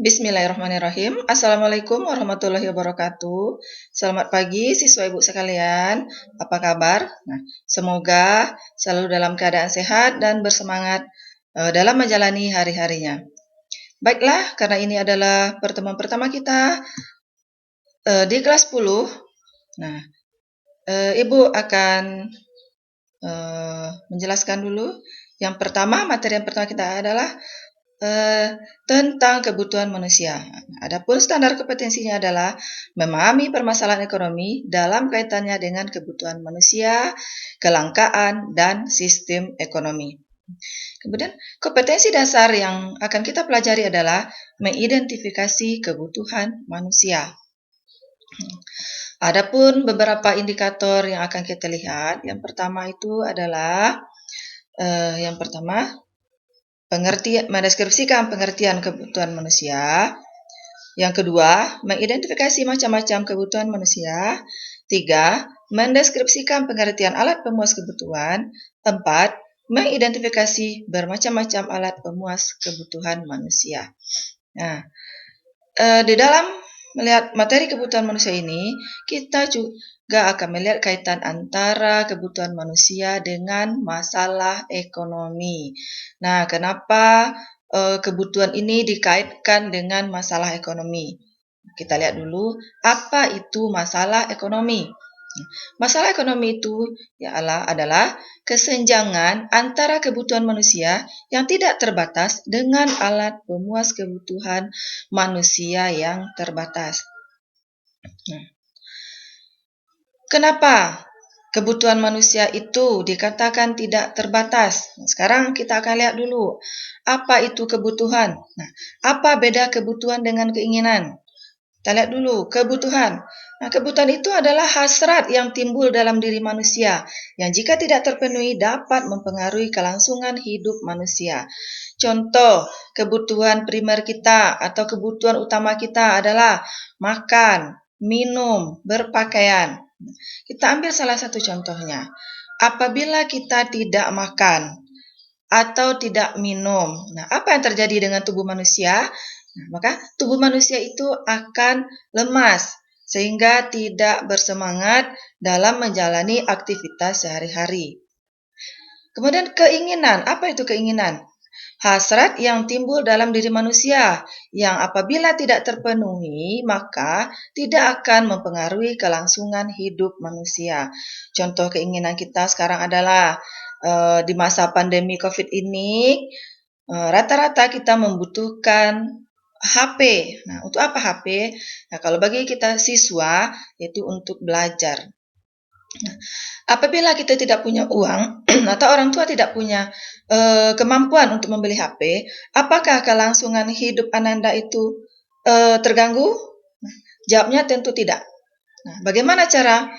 Bismillahirrahmanirrahim. Assalamualaikum warahmatullahi wabarakatuh. Selamat pagi siswa ibu sekalian. Apa kabar? Semoga selalu dalam keadaan sehat dan bersemangat dalam menjalani hari-harinya. Baiklah, karena ini adalah pertemuan pertama kita di kelas 10. Ibu akan menjelaskan dulu. Materi yang pertama kita adalah tentang kebutuhan manusia. Adapun standar kompetensinya adalah memahami permasalahan ekonomi dalam kaitannya dengan kebutuhan manusia, kelangkaan, dan sistem ekonomi. Kemudian kompetensi dasar yang akan kita pelajari adalah mengidentifikasi kebutuhan manusia. Adapun beberapa indikator yang akan kita lihat, yang pertama itu adalah mendeskripsikan pengertian kebutuhan manusia. Yang kedua, mengidentifikasi macam-macam kebutuhan manusia. 3, mendeskripsikan pengertian alat pemuas kebutuhan. 4, mengidentifikasi bermacam-macam alat pemuas kebutuhan manusia. Di dalam melihat materi kebutuhan manusia ini, kita juga akan melihat kaitan antara kebutuhan manusia dengan masalah ekonomi. Kenapa kebutuhan ini dikaitkan dengan masalah ekonomi? Kita lihat dulu, apa itu masalah ekonomi? Masalah ekonomi itu adalah kesenjangan antara kebutuhan manusia yang tidak terbatas dengan alat pemuas kebutuhan manusia yang terbatas. Kenapa kebutuhan manusia itu dikatakan tidak terbatas? Sekarang kita akan lihat dulu, apa itu kebutuhan? Apa beda kebutuhan dengan keinginan? Kita lihat dulu, kebutuhan. Kebutuhan itu adalah hasrat yang timbul dalam diri manusia, yang jika tidak terpenuhi dapat mempengaruhi kelangsungan hidup manusia. Contoh, kebutuhan primer kita atau kebutuhan utama kita adalah makan, minum, berpakaian. Kita ambil salah satu contohnya. Apabila kita tidak makan atau tidak minum, apa yang terjadi dengan tubuh manusia? Maka tubuh manusia itu akan lemas sehingga tidak bersemangat dalam menjalani aktivitas sehari-hari. Kemudian keinginan, apa itu keinginan? Hasrat yang timbul dalam diri manusia yang apabila tidak terpenuhi maka tidak akan mempengaruhi kelangsungan hidup manusia. Contoh keinginan kita sekarang adalah di masa pandemi COVID ini rata-rata kita membutuhkan HP. Untuk apa HP? Kalau bagi kita siswa, itu untuk belajar. Apabila kita tidak punya uang atau orang tua tidak punya kemampuan untuk membeli HP, apakah kelangsungan hidup Ananda itu terganggu? Jawabnya tentu tidak. Bagaimana cara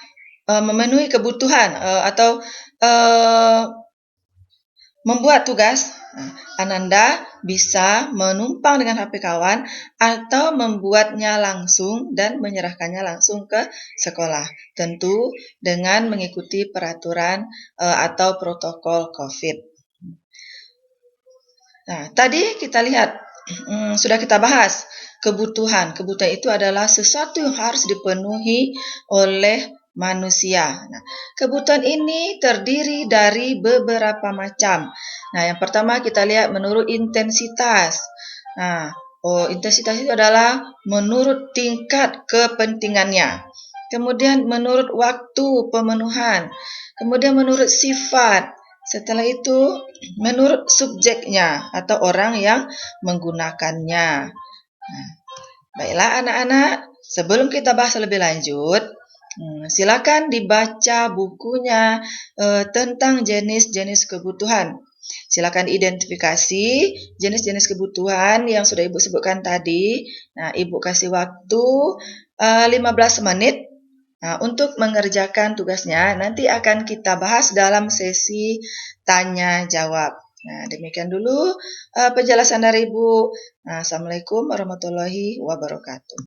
memenuhi kebutuhan atau membuat tugas? Ananda bisa menumpang dengan HP kawan atau membuatnya langsung dan menyerahkannya langsung ke sekolah. Tentu dengan mengikuti peraturan atau protokol COVID. Tadi kita lihat, sudah kita bahas kebutuhan. Kebutuhan itu adalah sesuatu yang harus dipenuhi oleh manusia. Kebutuhan ini terdiri dari beberapa macam. Yang pertama kita lihat menurut intensitas. Intensitas itu adalah menurut tingkat kepentingannya. Kemudian menurut waktu pemenuhan. Kemudian menurut sifat. Setelah itu menurut subjeknya atau orang yang menggunakannya. Baiklah anak-anak, sebelum kita bahas lebih lanjut, silakan dibaca bukunya tentang jenis-jenis kebutuhan. Silakan identifikasi jenis-jenis kebutuhan yang sudah Ibu sebutkan tadi. Ibu kasih waktu 15 menit untuk mengerjakan tugasnya. Nanti akan kita bahas dalam sesi tanya jawab. Demikian dulu penjelasan dari Ibu. Assalamualaikum warahmatullahi wabarakatuh.